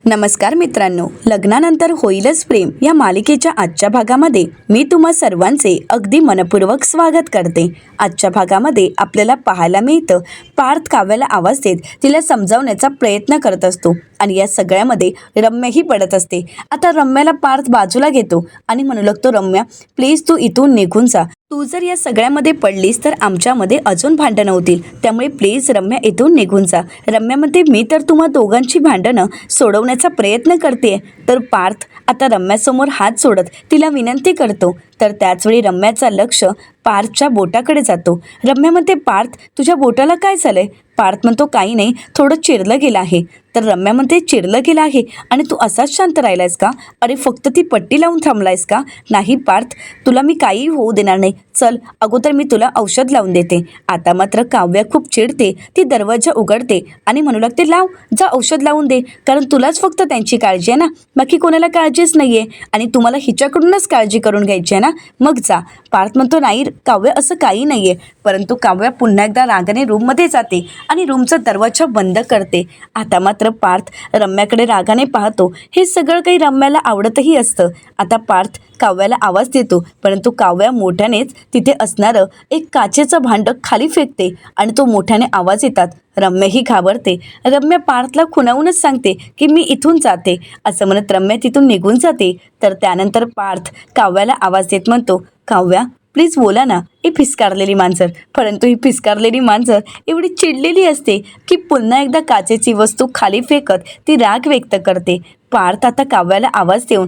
नमस्कार मित्रांनो, लग्नानंतर होईलच प्रेम या मालिकेच्या आजच्या भागामध्ये मी तुम्हा सर्वांचे अगदी मनपूर्वक स्वागत करते। आजच्या भागामध्ये आपल्याला पाहायला मिळतं पार्थ काव्याला आवाज देत तिला समजावण्याचा प्रयत्न करत असतो आणि या सगळ्यामध्ये रम्याही पडत असते। आता रम्याला पार्थ बाजूला घेतो आणि म्हणू लागतो, रम्या प्लीज तू इथून निघून जा, तू जर या सगळ्यामध्ये पडलीस तर आमच्यामध्ये अजून भांडणं होतील, त्यामुळे प्लीज रम्या इथून निघून जा। रम्या म्हणते, मी तर तुम्हा दोघांची भांडणं सोडवण्याचा प्रयत्न करते। तर पार्थ आता रम्यासमोर हात सोडत तिला विनंती करतो, तर त्याचवेळी रम्याचा लक्ष पार्थच्या बोटाकडे जातो। रम्या म्हणते, पार्थ तुझ्या बोटाला काय झालंय? पार्थ म्हणतो, काही नाही, थोडं चिरलं गेलं आहे। तर रम्या म्हणते, चिरलं गेलं आहे आणि तू असाच शांत राहिलायस का? अरे फक्त ती पट्टी लावून थांबलायस का? नाही पार्थ, तुला मी काही होऊ देणार नाही, चल अगोदर मी तुला औषध लावून देते। आता मात्र काव्या खूप चिडते, ती दरवाजा उघडते आणि म्हणू लागते, लाव जा, औषध लावून दे, कारण तुलाच फक्त त्यांची काळजी आहे ना, बाकी कोणाला काळजीच नाही आहे आणि तुम्हाला हिच्याकडूनच काळजी करून घ्यायची आहे ना, मग जा। पार्थ म्हणतो, नाही काव्या असं काही नाही आहे, परंतु काव्या पुन्हा एकदा रागाने रूममध्ये जाते आणि रूमचा दरवाजा बंद करते। आता मात्र पार्थ रम्याकडे रागाने पाहतो, हे सगळं काही रम्याला आवडतही असतं। आता पार्थ काव्याला आवाज देतो, परंतु काव्या मोठ्यानेच तिथे असणारं एक काचेचं भांडं खाली फेकते आणि तो मोठ्याने आवाज येतात। रम्याही घाबरते। रम्या पार्थला खुणावूनच सांगते की मी इथून जाते, असं म्हणत रम्या तिथून निघून जाते। तर त्यानंतर पार्थ काव्याला आवाज देत म्हणतो, काव्या प्लीज बोला ना, ही फिसकारलेली मांजर। परंतु ही फिसकारलेली मांजर एवढी चिडलेली असते की पुन्हा एकदा काचेची वस्तू खाली फेकत ती राग व्यक्त करते। पार्थ आता काव्याला आवाज देऊन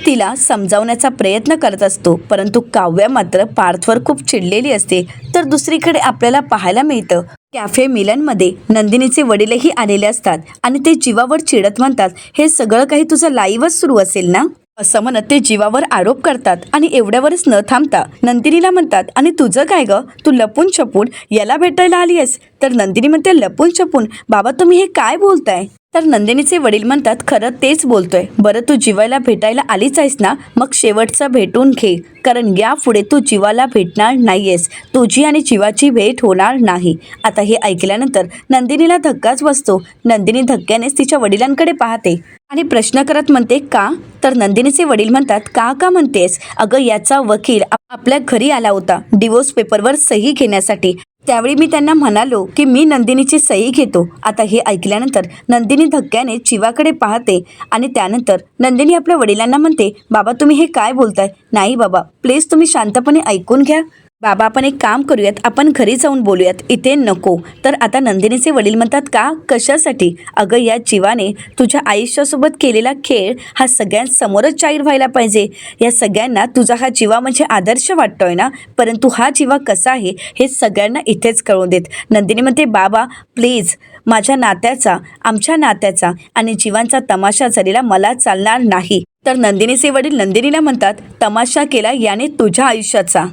तिला समजावण्याचा प्रयत्न करत असतो, परंतु काव्या मात्र पार्थवर खूप चिडलेली असते। तर दुसरीकडे आपल्याला पाहायला मिळतं कॅफे मिलनमध्ये नंदिनीचे वडीलही आलेले असतात आणि ते जीवावर चिडत म्हणतात, हे सगळं काही तुझं लाईव्हच सुरू असेल ना, असं म्हणत ते जीवावर आरोप करतात आणि एवढ्यावरच न थांबता नंदिनीला म्हणतात, आणि तुझं काय ग, तू लपून छपून याला भेटायला आली आहेस? तर नंदिनी म्हणते, लपून छपून? बाबा तुम्ही हे काय बोलताय? तर नंदिनीचे वडील म्हणतात, खरं तेच बोलतोय। बरं तू जीवाला भेटायला आलीच आहेस ना, मग शेवटचं भेटून घे, कारण यापुढे तू जीवाला भेटणार नाहीयेस, तुझी आणि जीवाची भेट होणार नाही। आता हे ऐकल्यानंतर नंदिनीला धक्काच बसतो। नंदिनी धक्क्यानेच तिच्या वडिलांकडे पाहते आणि प्रश्न करत म्हणते, का? तर नंदिनीचे वडील म्हणतात, का म्हणतेस? अगं याचा वकील आपल्या घरी आला होता डिवोर्स पेपरवर सही घेण्यासाठी, त्यावेळी मी त्यांना म्हणालो की मी नंदिनीची सही घेतो। आता हे ऐकल्यानंतर नंदिनी धक्क्याने जीवाकडे पाहते आणि त्यानंतर नंदिनी आपल्या वडिलांना म्हणते, बाबा तुम्ही हे काय बोलताय? नाही बाबा प्लीज तुम्ही शांतपणे ऐकून घ्या। बाबा आपण एक काम करूयात, आपण घरी जाऊन बोलूयात, इथे नको। तर आता नंदिनीचे वडील म्हणतात, का? कशासाठी? अगं या जीवाने तुझ्या आयुष्यासोबत केलेला खेळ हा सगळ्यांसमोरच जाहीर व्हायला पाहिजे। या सगळ्यांना तुझा हा जीवा म्हणजे आदर्श वाटतोय ना, परंतु हा जीवा कसा आहे हे सगळ्यांना इथेच कळून देत। नंदिनी म्हणते, बाबा प्लीज, माझ्या नात्याचा, आमच्या नात्याचा आणि जीवांचा तमाशा झालेला मला चालणार नाही। तर नंदिनीचे वडील नंदिनीला म्हणतात, तमाशा केला याने तुझ्या आयुष्याचा।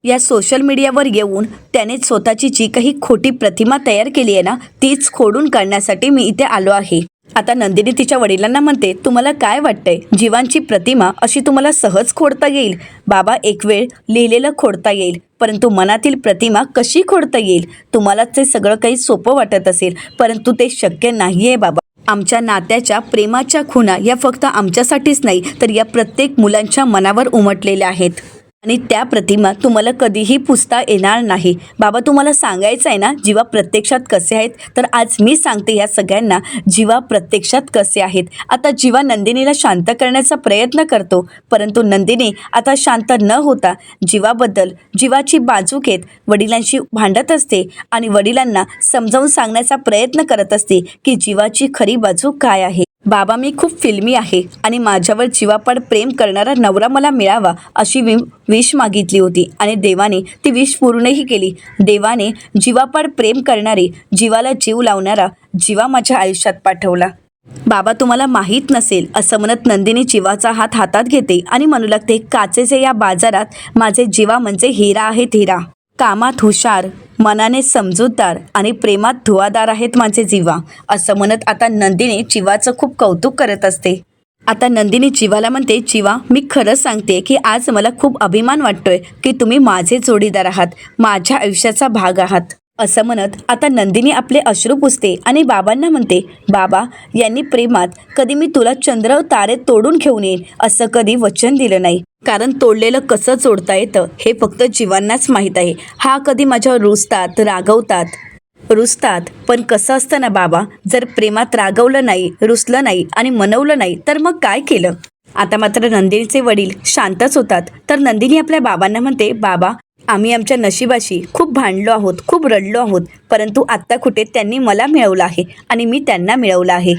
या सोशल मीडियावर येऊन त्याने स्वतःची जी काही खोटी प्रतिमा तयार केली आहे ना, तीच खोडून काढण्यासाठी मी इथे आलो आहे। आता नंदिनी तिच्या वडिलांना म्हणते, तुम्हाला काय वाटतंय, जीवांची प्रतिमा अशी तुम्हाला सहज खोडता येईल? बाबा एक वेळ लिहिलेलं खोडता येईल, परंतु मनातील प्रतिमा कशी खोडता येईल? तुम्हाला ते सगळं काही सोपं वाटत असेल, परंतु ते शक्य नाही आहे बाबा। आमच्या नात्याच्या प्रेमाच्या खुणा या फक्त आमच्यासाठीच नाही, तर या प्रत्येक मुलांच्या मनावर उमटलेल्या आहेत आणि त्या प्रतिमा तुम्हाला कधीही पुसता येणार नाही। बाबा तुम्हाला सांगायचं आहे ना जीवा प्रत्यक्षात कसे आहेत, तर आज मी सांगते या सगळ्यांना जीवा प्रत्यक्षात कसे आहेत। आता जीवा नंदिनीला शांत करण्याचा प्रयत्न करतो, परंतु नंदिनी आता शांत न होता जीवाबद्दल जीवाची बाजू घेत वडिलांशी भांडत असते आणि वडिलांना समजावून सांगण्याचा प्रयत्न करत असते की जीवाची खरी बाजू काय आहे। बाबा मी खूप फिल्मी आहे आणि माझ्यावर जीवापाड प्रेम करणारा नवरा मला मिळावा अशी विश मागितली होती आणि देवाने ती विश पूर्णही केली। देवाने जीवापाड प्रेम करणारी, जीवाला जीव लावणारा जीवा माझ्या आयुष्यात पाठवला। बाबा तुम्हाला माहीत नसेल, असं म्हणत नंदिनी जीवाचा हात हातात घेते आणि म्हणू लागते, काचेचे या बाजारात माझे जीवा म्हणजे हिरा आहेत, हिरा। कामात हुशार, मनाने समजूतदार आणि प्रेमात धुवादार आहेत माझे जीवा, असं म्हणत आता नंदिनी जीवाचं खूप कौतुक करत असते। आता नंदिनी जीवाला म्हणते, जीवा मी खरं सांगते की आज मला खूप अभिमान वाटतोय की तुम्ही माझे जोडीदार आहात, माझ्या आयुष्याचा भाग आहात। असं म्हणत आता नंदिनी आपले अश्रू पुसते आणि बाबांना म्हणते, बाबा, यांनी प्रेमात कधी मी तुला चंद्र तारे तोडून घेऊन येईन असं कधी वचन दिलं नाही. कारण तोडलेलं कसं जोडता येतं हे फक्त जीवांनाच माहीत आहे. हा कधी माझ्यावर रुसतात, रुसतात, पण कसं असतं ना बाबा, जर प्रेमात रागवलं नाही, रुसलं नाही आणि मनवलं नाही तर मग काय केलं. आता मात्र नंदिनीचे वडील शांतच होतात. तर नंदिनी आपल्या बाबांना म्हणते, बाबा, आम्ही आमच्या नशिबाशी खूप भांडलो आहोत, खूप रडलो आहोत, परंतु आत्ता कुठे त्यांनी मला मिळवलं आहे आणि मी त्यांना मिळवलं आहे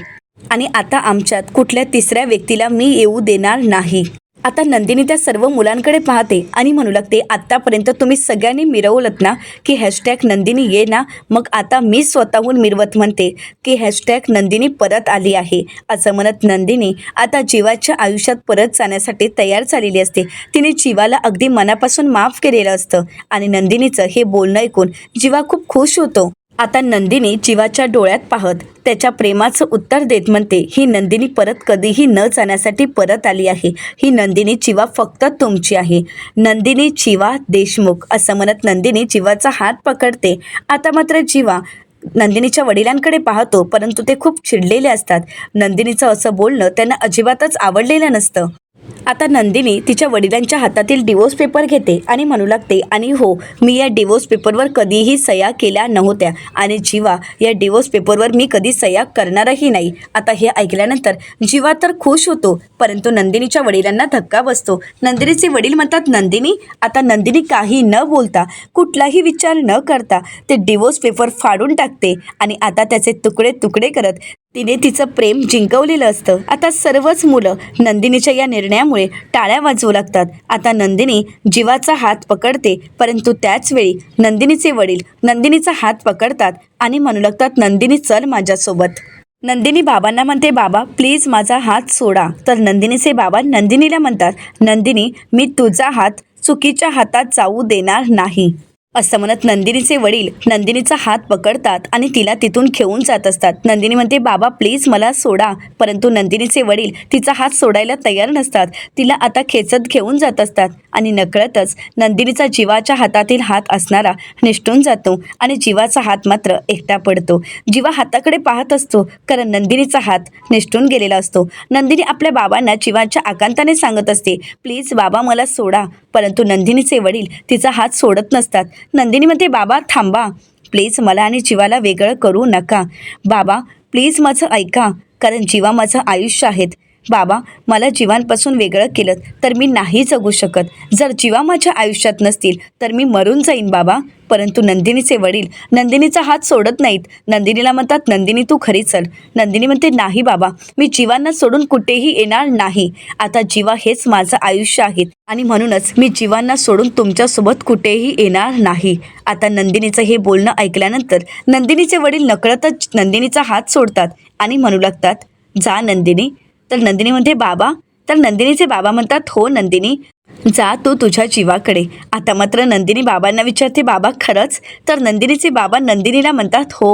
आणि आता आमच्यात कुठल्या तिसऱ्या व्यक्तीला मी येऊ देणार नाही. आता नंदिनी त्या सर्व मुलांकडे पाहते आणि म्हणू लागते, आत्तापर्यंत तुम्ही सगळ्यांनी मिरवलत ना की हॅशटॅग नंदिनी ये ना, मग आता मी स्वतःहून मिरवत म्हणते की हॅशटॅग नंदिनी परत आली आहे. असं म्हणत नंदिनी आता जीवाच्या आयुष्यात परत जाण्यासाठी तयार झालेली असते. तिने जीवाला अगदी मनापासून माफ केलेलं असतं आणि नंदिनीचं हे बोलणं ऐकून जीवा खूप खुश होतो. आता नंदिनी जीवाच्या डोळ्यात पाहत त्याच्या प्रेमाचं उत्तर देत म्हणते, ही नंदिनी परत कधीही न जाण्यासाठी परत आली आहे. ही नंदिनी जीवा फक्त तुमची आहे. नंदिनी जीवा देशमुख. असं म्हणत नंदिनी जीवाचा हात पकडते. आता मात्र जीवा नंदिनीच्या वडिलांकडे पाहतो, परंतु ते खूप चिडलेले असतात. नंदिनीचं असं बोलणं त्यांना अजिबातच आवडलेलं नसतं. आता नंदिनी तिच्या वडिलांच्या हातातील डिवोर्स पेपर घेते आणि म्हणू लागते, आणि हो, मी या डिवोर्स पेपरवर कधीही सह्या केल्या नव्हत्या आणि जीवा, या डिवोर्स पेपरवर मी कधी सह्या करणारही नाही. आता हे ऐकल्यानंतर जीवा तर खुश होतो, परंतु नंदिनीच्या वडिलांना धक्का बसतो. नंदिनीचे वडील म्हणतात, नंदिनी. आता नंदिनी काही न बोलता, कुठलाही विचार न करता ते डिवोर्स पेपर फाडून टाकते आणि आता त्याचे तुकडे तुकडे करत तिने तिचं प्रेम जिंकवलेलं असतं. आता सर्वच मुलं नंदिनीच्या या निर्णयामुळे टाळ्या वाजवू लागतात. आता नंदिनी जीवाचा हात पकडते, परंतु त्याच वेळी नंदिनीचे वडील नंदिनीचा हात पकडतात आणि म्हणू लागतात, नंदिनी चल माझ्यासोबत. नंदिनी बाबांना म्हणते, बाबा प्लीज माझा हात सोडा. तर नंदिनीचे बाबा नंदिनीला म्हणतात, नंदिनी, मी तुझा हात चुकीच्या हातात जाऊ देणार नाही. असं म्हणत नंदिनीचे वडील नंदिनीचा हात पकडतात आणि तिला तिथून घेऊन जात असतात. नंदिनी म्हणते, बाबा प्लीज मला सोडा, परंतु नंदिनीचे वडील तिचा हात सोडायला तयार नसतात. तिला आता खेचत घेऊन जात असतात आणि नकळतच नंदिनीचा जीवाच्या हातातील हात असणारा निसटून जातो आणि जीवाचा हात मात्र एकटा पडतो. जीवा हाताकडे पाहत असतो, कारण नंदिनीचा हात निसटून गेलेला असतो. नंदिनी आपल्या बाबांना जीवाच्या आकांताने सांगत असते, प्लीज बाबा मला सोडा, परंतु नंदिनीचे वडील तिचा हात सोडत नसतात. नंदिनी म्हणते, बाबा थांबा, प्लीज मला आणि जीवाला वेगळं करू नका. बाबा प्लीज माझं ऐका, कारण जीवा माझं आयुष्य आहेत. बाबा, मला जीवांपासून वेगळं केलं तर मी नाही जगू शकत. जर जीवा माझ्या आयुष्यात नसतील तर मी मरून जाईन बाबा. परंतु नंदिनीचे वडील नंदिनीचा हात सोडत नाहीत. नंदिनीला म्हणतात, नंदिनी तू खरी चल. नंदिनी म्हणते, नाही बाबा, मी जीवांना सोडून कुठेही येणार नाही. आता जीवा हेच माझं आयुष्य आहे आणि म्हणूनच मी जीवांना सोडून तुमच्यासोबत कुठेही येणार नाही. आता नंदिनीचं हे बोलणं ऐकल्यानंतर नंदिनीचे वडील नकळतच नंदिनीचा हात सोडतात आणि म्हणू लागतात, जा नंदिनी. तर नंदिनी म्हणते, बाबा. तर नंदिनीचे बाबा म्हणतात, हो नंदिनी, जा तू तुझ्या जीवाकडे. आता मात्र नंदिनी बाबांना विचारते, बाबा खरंच? तर नंदिनीचे बाबा नंदिनीला म्हणतात, हो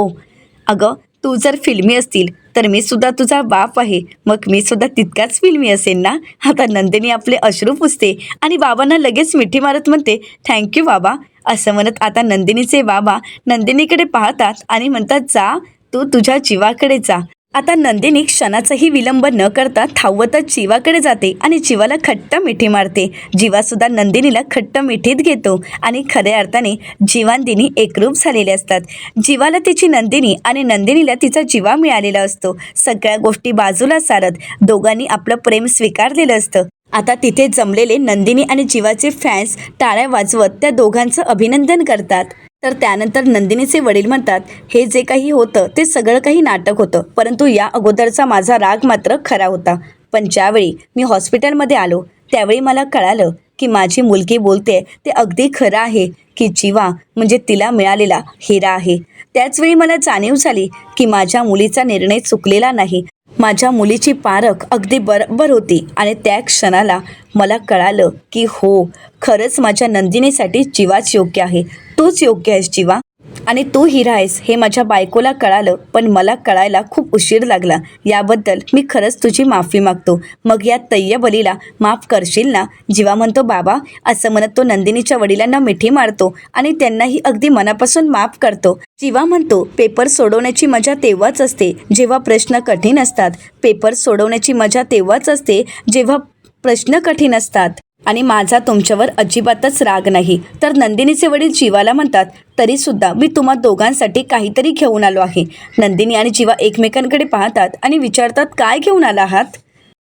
अगं, तू जर फिल्मी असतील तर मी सुद्धा तुझा बाप आहे, मग मी सुद्धा तितकाच फिल्मी असेल ना. आता नंदिनी आपले अश्रू पुसते आणि बाबांना लगेच मिठी मारत म्हणते, थँक्यू बाबा. असं म्हणत आता नंदिनीचे बाबा नंदिनीकडे पाहतात आणि म्हणतात, जा तू तुझ्या जीवाकडे जा. आता नंदिनी क्षणाचाही विलंब न करता धावतच जीवाकडे जाते आणि जीवाला खट्ट मिठी मारते. जीवासुद्धा नंदिनीला खट्ट मिठीत घेतो आणि खऱ्या अर्थाने जीवांदिनी एकरूप झालेले असतात. जीवाला तिची नंदिनी आणि नंदिनीला तिचा जीवा मिळालेला असतो. सगळ्या गोष्टी बाजूला सारत दोघांनी आपलं प्रेम स्वीकारलेलं असतं. आता तिथे जमलेले नंदिनी आणि जीवाचे फॅन्स टाळ्या वाजवत त्या दोघांचं अभिनंदन करतात. तर त्यानंतर नंदिनीचे वडील म्हणतात, हे जे काही होतं ते सगळं काही नाटक होतं, परंतु या अगोदरचा माझा राग मात्र खरा होता. पण ज्यावेळी मी हॉस्पिटलमध्ये आलो त्यावेळी मला कळालं की माझी मुलगी बोलते ते अगदी खरं आहे, की जीवा म्हणजे तिला मिळालेला हिरा आहे. त्याचवेळी मला जाणीव झाली की माझ्या मुलीचा निर्णय चुकलेला नाही. माझ्या मुलीची पारख अगदी बरोबर होती आणि त्या क्षणाला मला कळालं की हो, खरंच माझ्या नंदिनीसाठी जीवाच योग्य आहे. तूच योग्य आहेस जीवा. आणि तू हिरा आहेस हे माझ्या बायकोला कळालं, पण मला कळायला खूप उशीर लागला. याबद्दल मी खरंच तुझी माफी मागतो. मग या तय्यबलीला माफ करशील ना? जीवा म्हणतो बाबा असं म्हणत तो नंदिनीच्या वडिलांना मिठी मारतो आणि त्यांनाही अगदी मनापासून माफ करतो. जीवा म्हणतो पेपर सोडवण्याची मजा तेव्हाच असते जेव्हा प्रश्न कठीण असतात. पेपर सोडवण्याची मजा तेव्हाच असते जेव्हा प्रश्न कठीण असतात. आणि माझा तुमच्यावर अजिबातच राग नाही. तर नंदिनीचे वडील जीवाला म्हणतात तरीसुद्धा मी तुम्हा दोघांसाठी काहीतरी घेऊन आलो आहे. नंदिनी आणि जीवा एकमेकांकडे पाहतात आणि विचारतात काय घेऊन आला आहात?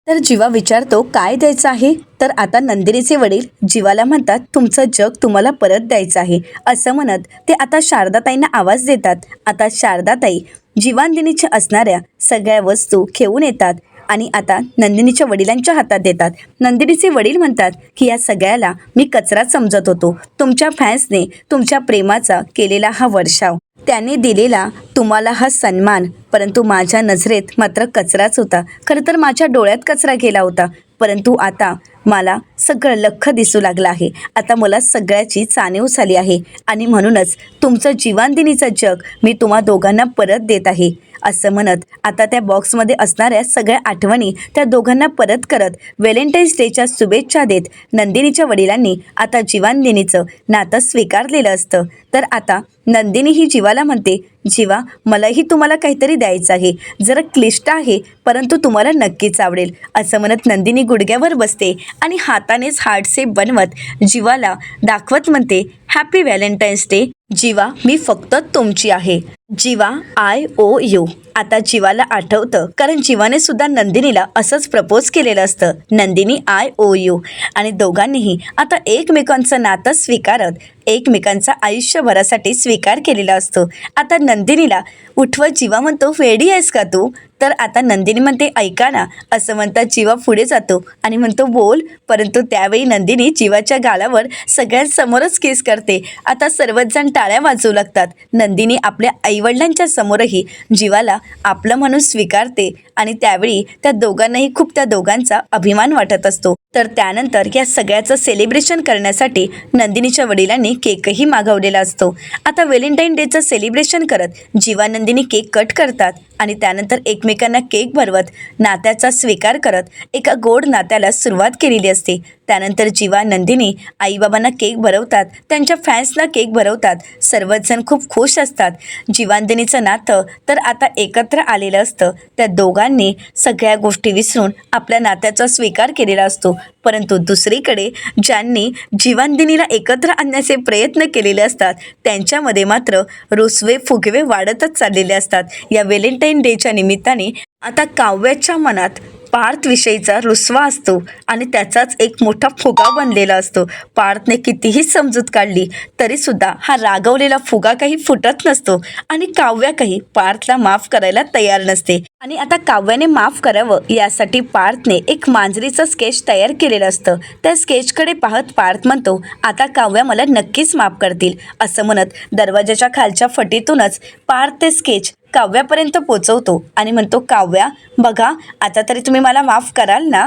तर जीवा विचारतो काय द्यायचं आहे? तर आता नंदिनीचे वडील जीवाला म्हणतात तुमचं जग तुम्हाला परत द्यायचं आहे. असं म्हणत ते आता शारदाताईंना आवाज देतात. आता शारदाताई जीवानंदिनीच्या असणाऱ्या सगळ्या वस्तू घेऊन येतात आणि आता नंदिनीच्या वडिलांच्या हातात देतात. नंदिनीचे वडील म्हणतात की या सगळ्याला मी कचरा समजत होतो. तुमच्या फॅन्सने तुमच्या प्रेमाचा केलेला हा वर्षाव, त्याने दिलेला तुम्हाला हा सन्मान, परंतु माझ्या नजरेत मात्र कचराच होता. खरं तर माझ्या डोळ्यात कचरा गेला होता, परंतु आता मला सगळं लख्ख दिसू लागलं आहे. आता मला सगळ्याची जाणीव झाली आहे आणि म्हणूनच तुमचं जीवानदिनीचं जग मी तुम्हा दोघांना परत देत आहे. असं म्हणत आता त्या बॉक्समध्ये असणाऱ्या सगळ्या आठवणी त्या दोघांना परत करत व्हॅलेंटाईन्स डेच्या शुभेच्छा देत नंदिनीच्या वडिलांनी आता जीवानदिनीचं नातं स्वीकारलेलं असतं. तर आता नंदिनी ही जीवाला म्हणते जीवा मलाही तुम्हाला काहीतरी द्यायचं आहे. जरा क्लिष्ट आहे परंतु तुम्हाला नक्कीच आवडेल. असं म्हणत नंदिनी गुडघ्यावर बसते आणि हातानेच हार्टशेप बनवत जीवाला दाखवत म्हणते हॅपी व्हॅलेंटाईन्स डे. जीवा मी फक्त तुमची आहे. जीवा आय ओ यू. आता जीवाला आठवतं कारण जीवाने सुद्धा नंदिनीला असंच प्रपोज केलेलं असतं. Nandini I owe you. आणि दोघांनीही आता एकमेकांचं नातं स्वीकारत एकमेकांचा आयुष्यभरासाठी स्वीकार केलेला असतो. आता नंदिनीला उठवत जीवा म्हणतो वेडी आहेस का तू? तर आता नंदिनी म्हणते ऐका ना. असं म्हणतात जीवा पुढे जातो आणि म्हणतो बोल. परंतु त्यावेळी नंदिनी जीवाच्या गालावर सगळ्यांसमोरच किस करते. आता सर्वच जण टाळ्या वाजवू लागतात. नंदिनी आपल्या आईवडिलांच्या समोरही जीवाला आपलं म्हणून स्वीकारते आणि त्यावेळी त्या दोघांनाही खूप त्या दोघांचा अभिमान वाटत असतो. तर त्यानंतर या सगळ्याचं सेलिब्रेशन करण्यासाठी नंदिनीच्या वडिलांनी केकही मागवलेला असतो. आता व्हॅलेंटाईन डेचं सेलिब्रेशन करत जीवा नंदिनी केक कट करतात आणि त्यानंतर एकमेकांना केक भरवत नात्याचा स्वीकार करत एका गोड नात्याला सुरुवात केलेली असते. त्यानंतर जीवा नंदिनी आईबाबांना केक भरवतात, त्यांच्या फॅन्सना केक भरवतात. सर्वच जण खूप खुश असतात. जीवानंदिनीचं नातं तर आता एकत्र आलेलं असतं. त्या दोघांनी सगळ्या गोष्टी विसरून आपल्या नात्याचा स्वीकार केलेला असतो. परंतु दुसरीकडे ज्यांनी जीवानंदिनीला एकत्र आणण्याचे प्रयत्न केलेले असतात त्यांच्यामध्ये मात्र रुसवे फुगवे वाढतच चाललेले असतात. या व्हॅलेंटाईन डेच्या निमित्ताने आता काव्याच्या मनात पार्थविषयीचा रुसवा असतो आणि त्याचाच एक मोठा फुगा बनलेला असतो. पार्थने कितीही समजूत काढली तरीसुद्धा हा रागवलेला फुगा काही फुटत नसतो आणि काव्या काही पार्थला माफ करायला तयार नसते. आणि आता काव्याने माफ करावं यासाठी पार्थने एक मांजरीचं स्केच तयार केलेलं असतं. त्या स्केचकडे पाहत पार्थ म्हणतो आता काव्या मला नक्कीच माफ करतील. असं म्हणत दरवाजाच्या खालच्या फटीतूनच पार्थ ते स्केच काव्यापर्यंत पोचवतो आणि म्हणतो काव्या बघा आता तरी तुम्ही मला माफ कराल ना?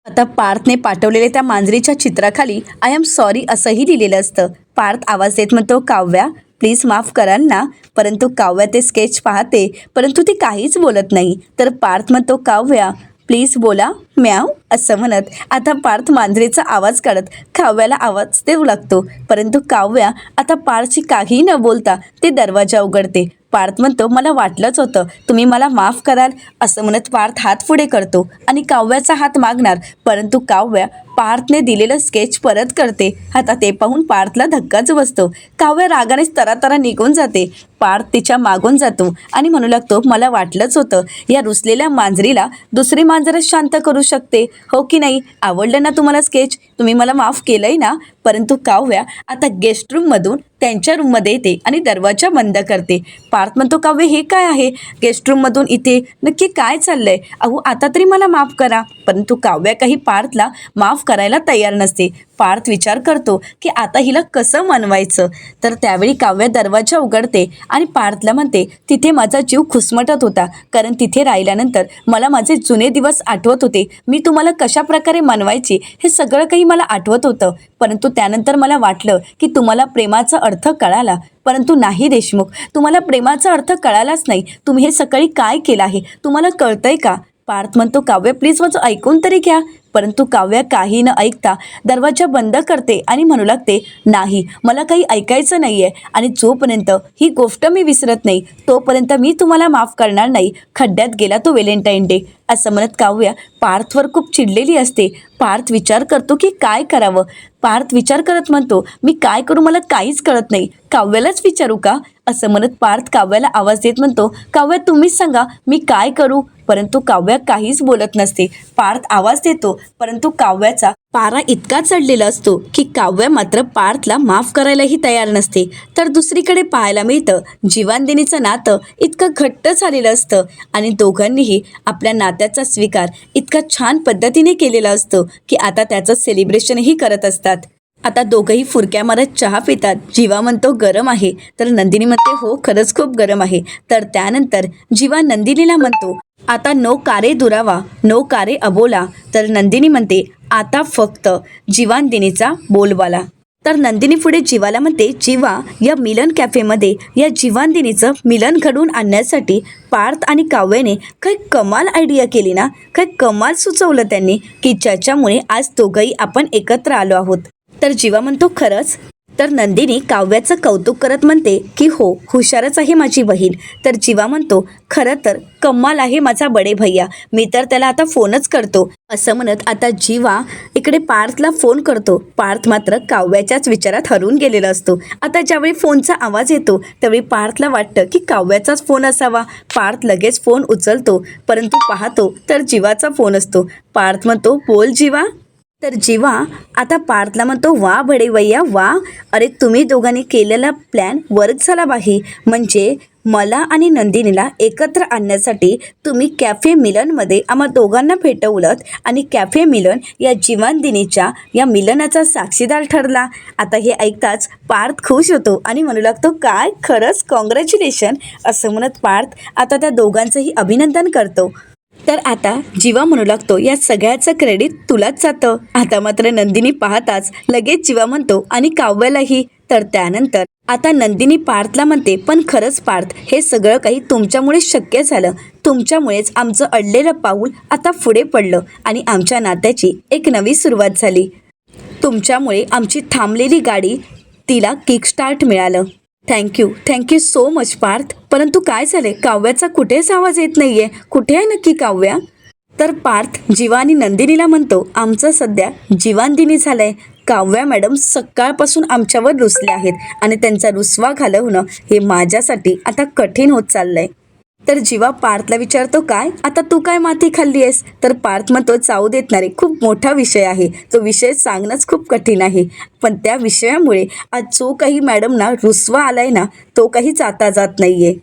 आता पार्थने पाठवलेल्या त्या मांजरीच्या चित्राखाली आय एम सॉरी असंही लिहिलेलं असतं. पार्थ आवाज देत म्हणतो काव्या प्लीज माफ कराल ना? परंतु काव्या ते स्केच पाहते परंतु ती काहीच बोलत नाही. तर पार्थ म्हणतो काव्या प्लीज बोला म्याव. असं म्हणत आता पार्थ मांजरीचा आवाज काढत काव्याला आवाज देऊ लागतो. परंतु काव्या आता पार्थची काही न बोलता ते दरवाजा उघडते. पार्थ म्हणतो मला वाटलंच होतं तुम्ही मला माफ कराल. असं म्हणत पार्थ हात पुढे करतो आणि काव्याचा हात मागणार परंतु काव्या पार्थने दिलेलं स्केच परत करते. आता ते पाहून पार्थला धक्काच बसतो. काव्या रागानेच तरातरा निघून जाते. पार्थ तिच्या मागून जातो आणि म्हणू लागतो मला वाटलंच होतं या रुसलेल्या मांजरीला दुसरी मांजरच शांत करू शकते. हो की नाही? आवडलं ना तुम्हाला स्केच? तुम्ही मला माफ केलंय ना? परंतु काव्या आता गेस्ट रूममधून त्यांच्या रूममध्ये येते आणि दरवाजा बंद करते. पार्थ म्हणतो काव्य हे काय आहे? गेस्ट रूममधून इथे नक्की काय चाललंय? अहो आता तरी मला माफ करा. परंतु काव्या काही पार्थला माफ करायला तयार नसते. पार्थ विचार करतो की आता हिला कसं मनवायचं. तर त्यावेळी काव्या दरवाजा उघडते आणि पार्थला म्हणते, तिथे माझा जीव खुसमटत होता, कारण तिथे राहिल्यानंतर मला माझे जुने दिवस आठवत होते. मी तुम्हाला कशा प्रकारे मनवायची हे सगळं काही मला आठवत होतं. परंतु त्यानंतर मला वाटलं की तुम्हाला प्रेमाचा अर्थ कळाला. परंतु नाही देशमुख, तुम्हाला प्रेमाचा अर्थ कळालाच नाही. तुम्ही हे सकाळी काय केलं आहे तुम्हाला कळतंय का? पार्थ म्हणतो, काव्या प्लीज माझं ऐकून तरी घ्या. परंतु काव्या काही न ऐकता दरवाजा बंद करते आणि म्हणू लागते, नाही मला काही ऐकायचं नाही आहे, आणि जोपर्यंत ही गोष्ट मी विसरत नाही तोपर्यंत मी तुम्हाला माफ करणार नाही. खड्ड्यात गेला तो व्हॅलेंटाईन डे. असं म्हणत काव्या पार्थवर खूप चिडलेली असते. पार्थ विचार करतो की काय करावं. पार्थ विचार करत म्हणतो, मी काय करू मला काहीच कळत नाही. काव्यालाच विचारू का? असं म्हणत पार्थ काव्याला आवाज देत म्हणतो, काव्या तुम्हीच सांगा मी काय करू. परंतु काव्या काहीच बोलत नसते. पार्थ आवाज देतो, परंतु काव्याचा पारा इतका चढलेला असतो की काव्या मात्र पार्थला माफ करायलाही तयार नसते. तर दुसरीकडे पाहायला मिळतं, जीवानदिनीचं नातं इतकं घट्ट झालेलं असतं आणि दोघांनीही आपल्या नात्याचा स्वीकार इतका छान पद्धतीने केलेला असतो की आता त्याचं सेलिब्रेशनही करत असतात. आता दोघंही फुरक्या मारत चहा पितात. जीवा म्हणतो गरम आहे, तर नंदिनी म्हणते हो खरंच खूप गरम आहे. तर त्यानंतर जीवा नंदिनीला म्हणतो, आता नो कारे दुरावा, नो कारे अबोला. तर नंदिनी म्हणते, आता फक्त जीवानदिनीचा बोलबाला. तर नंदिनी पुढे जीवाला म्हणते, जीवा या मिलन कॅफेमध्ये या जीवानदिनीचं मिलन घडवून आणण्यासाठी पार्थ आणि काव्याने काही कमाल आयडिया केली ना, काही कमाल सुचवलं त्यांनी की ज्याच्यामुळे आज दोघंही आपण एकत्र आलो आहोत. तर जीवा म्हणतो खरंच. तर नंदिनी काव्याचं कौतुक करत म्हणते की हो हुशारच आहे माझी बहीण. तर जीवा म्हणतो, खरं तर कमाल आहे माझा बडे भैया, मी तर त्याला आता फोनच करतो. असं म्हणत आता जीवा इकडे पार्थला फोन करतो. पार्थ मात्र काव्याच्याच विचारात हरवून गेलेला असतो. आता ज्यावेळी फोनचा आवाज येतो त्यावेळी पार्थला वाटतं की काव्याचाच फोन असावा. पार्थ लगेच फोन उचलतो, परंतु पाहतो तर जीवाचा फोन असतो. पार्थ म्हणतो, बोल जीवा. तर जीवा आता पार्थला म्हणतो, वा बडे भैया वा, अरे तुम्ही दोघांनी केलेला प्लॅन वर्क झाला बाही. म्हणजे मला आणि नंदिनीला एकत्र आणण्यासाठी तुम्ही कॅफे मिलनमध्ये आम्हा दोघांना भेटवलं आणि कॅफे मिलन या जीवानदिनीच्या या मिलनाचा साक्षीदार ठरला. आता हे ऐकताच पार्थ खुश होतो आणि म्हणू लागतो, काय खरंच कॉंग्रॅच्युलेशन. असं म्हणत पार्थ आता त्या दोघांचंही अभिनंदन करतो. तर आता जीवा म्हणू लागतो, या सगळ्याचं क्रेडिट तुलाच जातं. आता मात्र नंदिनी पाहताच लगेच जीवा म्हणतो आणि काव्यालाही. तर त्यानंतर आता नंदिनी पार्थला म्हणते, पण खरंच पार्थ हे सगळं काही तुमच्यामुळे शक्य झालं. तुमच्यामुळेच आमचं अडलेलं पाऊल आता पुढे पडलं आणि आमच्या नात्याची एक नवी सुरुवात झाली. तुमच्यामुळे आमची थांबलेली गाडी तिला किकस्टार्ट मिळालं. Thank you so much Parth. परंतु काय झाले, काव्याचा कुठेच आवाज येत नाहीये. कुठे आहे नक्की काव्या? तर पार्थ जीवा आणि नंदिनीला म्हणतो, आमचं सध्या जीवानदिनी झालंय. काव्या मॅडम सकाळपासून आमच्यावर रुसले आहेत आणि त्यांचा रुसवा घालवणं हे माझ्यासाठी आता कठीण होत चाललंय. तर जीवा पार्थला विचारतो, काय आता तू काय माती खाल्ली आहेस? तर पार्थ म्हणतो, जाऊ देत नाही, खूप मोठा विषय आहे, तो विषय सांगणंच खूप कठीण आहे. पण त्या विषयामुळे आज जो काही मॅडमना रुसवा आलाय ना तो काही जाता जात नाहीये.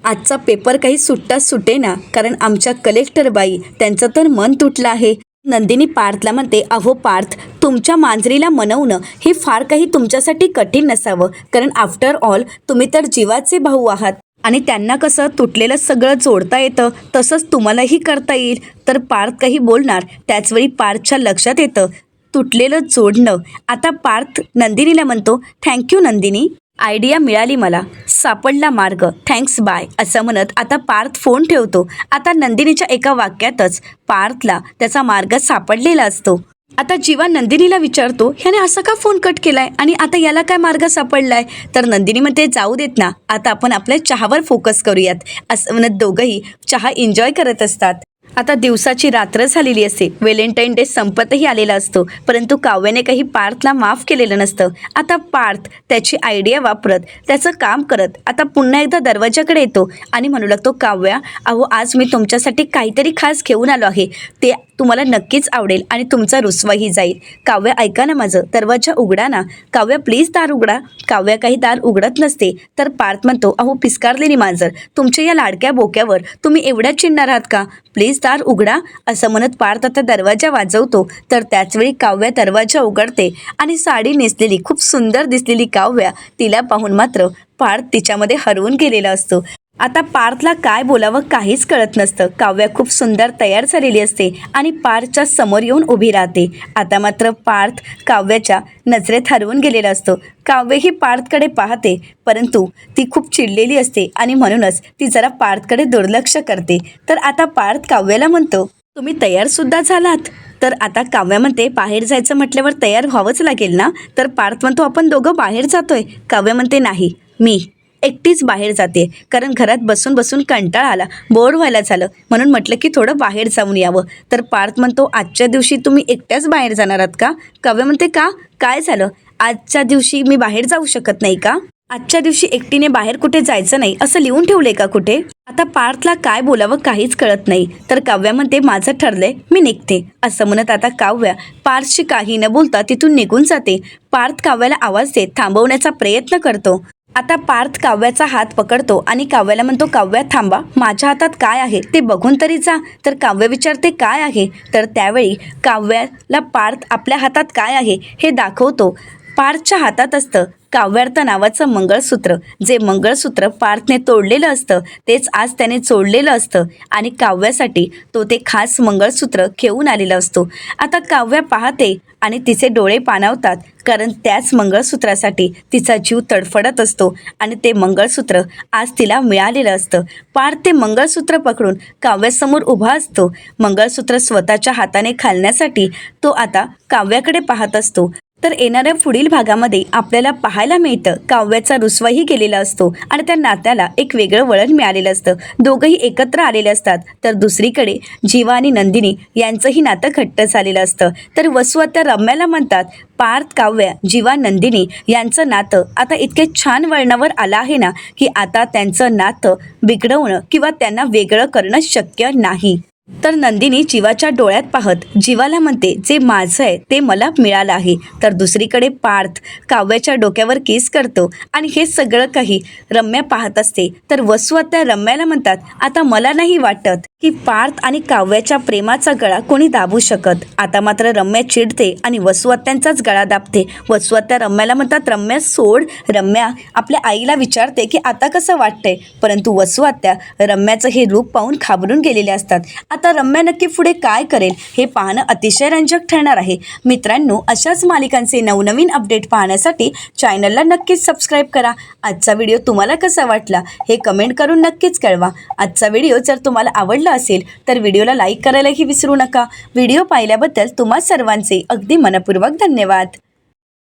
आजचा पेपर काही सुट्टा सुटेना, कारण आमच्या कलेक्टर बाई त्यांचं तर मन तुटलं आहे. नंदिनी पार्थला म्हणते, अहो पार्थ तुमच्या मांजरीला मनवणं हे फार काही तुमच्यासाठी कठीण नसावं, कारण आफ्टर ऑल तुम्ही तर जीवाचे भाऊ आहात आणि त्यांना कसं तुटलेलं सगळं जोडता येतं तसंच तुम्हालाही करता येईल. तर पार्थ काही बोलणार त्याचवेळी पार्थच्या लक्षात येतं तुटलेलं जोडणं. आता पार्थ नंदिनीला म्हणतो, थँक्यू नंदिनी, आयडिया मिळाली मला, सापडला मार्ग, थँक्स बाय. असं म्हणत आता पार्थ फोन ठेवतो. आता नंदिनीच्या एका वाक्यातच पार्थला त्याचा मार्ग सापडलेला असतो. आता जीवा नंदिनीला विचारतो, ह्याने असा का फोन कट केलाय आणि आता याला काय मार्ग सापडलाय? तर नंदिनी म्हणते, जाऊ देत ना, आता आपण आपल्या चहावर फोकस करूयात. असं म्हणत दोघंही चहा एन्जॉय करत असतात. आता दिवसाची रात्र झालेली असते. व्हॅलेंटाईन डे संपतही आलेला असतो, परंतु काव्याने काही पार्थला माफ केलेलं नसतं. आता पार्थ त्याची आयडिया वापरत त्याचं काम करत आता पुन्हा एकदा दरवाजाकडे येतो आणि म्हणू लागतो, काव्या अहो आज मी तुमच्यासाठी काहीतरी खास घेऊन आलो आहे, ते तुम्हाला नक्कीच आवडेल आणि तुमचा रुसवाही जाईल. काव्या ऐका ना माझं, दरवाजा उघडा ना. काव्या प्लीज दार उघडा. काव्या काही दार उघडत नसते. तर पार्थ म्हणतो, अहो पिस्कारलेली मांजर, तुमच्या या लाडक्या बोक्यावर तुम्ही एवढ्या चिडणार आहात का? प्लीज विस्तार उघडा असं म्हणत पार्थ आता दरवाजा वाजवतो. तर त्याचवेळी काव्या दरवाजा उघडते आणि साडी नेसलेली खूप सुंदर दिसलेली काव्या तिला पाहून मात्र पार्थ तिच्यामध्ये हरवून गेलेला असतो. आता पार्थला काय बोलावं काहीच कळत नसतं. काव्या खूप सुंदर तयार झालेली असते आणि पार्थच्या समोर येऊन उभी राहते. आता मात्र पार्थ काव्याच्या नजरेत हरवून गेलेला असतो. काव्य ही पार्थकडे पाहते, परंतु ती खूप चिडलेली असते आणि म्हणूनच ती जरा पार्थकडे दुर्लक्ष करते. तर आता पार्थ काव्याला म्हणतो, तुम्ही तयारसुद्धा झालात? तर आता काव्या म्हणते, बाहेर जायचं म्हटल्यावर तयार व्हावंच लागेल ना? तर पार्थ म्हणतो, आपण दोघं बाहेर जातोय? काव्या म्हणते, नाही, मी एकटीच बाहेर जाते, कारण घरात बसून बसून कंटाळा आला, बोर व्हायला झालं, म्हणून म्हटलं की थोडं बाहेर जाऊन यावं. तर पार्थ म्हणतो, आजच्या दिवशी तुम्ही एकट्याच बाहेर जाणार आहात का? काव्य म्हणते, का, काय झालं? आजच्या दिवशी मी बाहेर जाऊ शकत नाही का? आजच्या दिवशी एकटीने बाहेर कुठे जायचं नाही असं लिहून ठेवलंय का कुठे? आता पार्थला काय बोलावं काहीच कळत नाही. तर काव्या म्हणते, माझं ठरलंय, मी निघते असं म्हणत आता काव्या पार्थशी काही न बोलता तिथून निघून जाते. पार्थ काव्याला आवाज देत थांबवण्याचा प्रयत्न करतो. आता पार्थ काव्याचा हात पकडतो आणि काव्याला म्हणतो, काव्या थांबा, माझ्या हातात काय आहे ते बघून तरी जा. तर काव्य विचारते, काय आहे? तर त्यावेळी काव्याला पार्थ आपल्या हातात काय आहे हे दाखवतो. पार्थच्या हातात असतं काव्यार्थ नावाचं मंगळसूत्र. जे मंगळसूत्र पार्थने तोडलेलं असतं तेच आज त्याने चोळलेलं असतं आणि काव्यासाठी तो ते खास मंगळसूत्र घेऊन आलेला असतो. आता काव्या पाहते आणि तिचे डोळे पाणावतात, कारण त्याच मंगळसूत्रासाठी तिचा जीव तडफडत असतो आणि ते मंगळसूत्र आज तिला मिळालेलं असतं. पार्थ ते मंगळसूत्र पकडून काव्यासमोर उभा असतो. मंगळसूत्र स्वतःच्या हाताने घालण्यासाठी तो आता काव्याकडे पाहत असतो. तर येणाऱ्या पुढील भागामध्ये आपल्याला पाहायला मिळतं काव्याचा रुसवाही केलेला असतो आणि त्या नात्याला एक वेगळं वळण मिळालेलं असतं. दोघंही एकत्र आलेले असतात. तर दुसरीकडे जीवा आणि नंदिनी यांचंही नातं घट्ट झालेलं असतं. तर वसू आता रम्याला म्हणतात, पार्थ, काव्या, जीवा, नंदिनी यांचं नातं आता इतके छान वळणावर आलं आहे ना, की आता त्यांचं नातं बिघडवणं किंवा त्यांना वेगळं करणं शक्य नाही. तर नंदिनी जीवाच्या डोळ्यात पाहत जीवाला म्हणते, जे माझं आहे ते मला मिळालं आहे. तर दुसरीकडे पार्थ काव्याच्या डोक्यावर केस करतो आणि हे सगळं काही रम्या पाहत असते. तर वसू आता रम्याला म्हणतात, आता मला नाही वाटत की पार्थ आणि काव्याच्या प्रेमाचा गळा कोणी दाबू शकत. आता मात्र रम्या चिडते आणि वसू आत्यांचाच गळा दाबते. वसू आत्या रम्याला म्हणतात, रम्या सोड. रम्या आपल्या आईला विचारते की आता कसं वाटतंय, परंतु वसू आत्या रम्याचं हे रूप पाहून घाबरून गेलेले असतात. आता रम्या नक्की पुढे काय करेल हे पाहणं अतिशय रंजक ठरणार आहे. मित्रांनो, अशाच मालिकांचे नवनवीन अपडेट पाहण्यासाठी चॅनलला नक्कीच सबस्क्राईब करा. आजचा व्हिडिओ तुम्हाला कसा वाटला हे कमेंट करून नक्कीच कळवा. आजचा व्हिडिओ जर तुम्हाला आवडला असेल तर व्हिडिओला लाईक करायलाही विसरू नका. व्हिडिओ पाहिल्याबद्दल तुम्हा सर्वांचे अगदी मनपूर्वक धन्यवाद.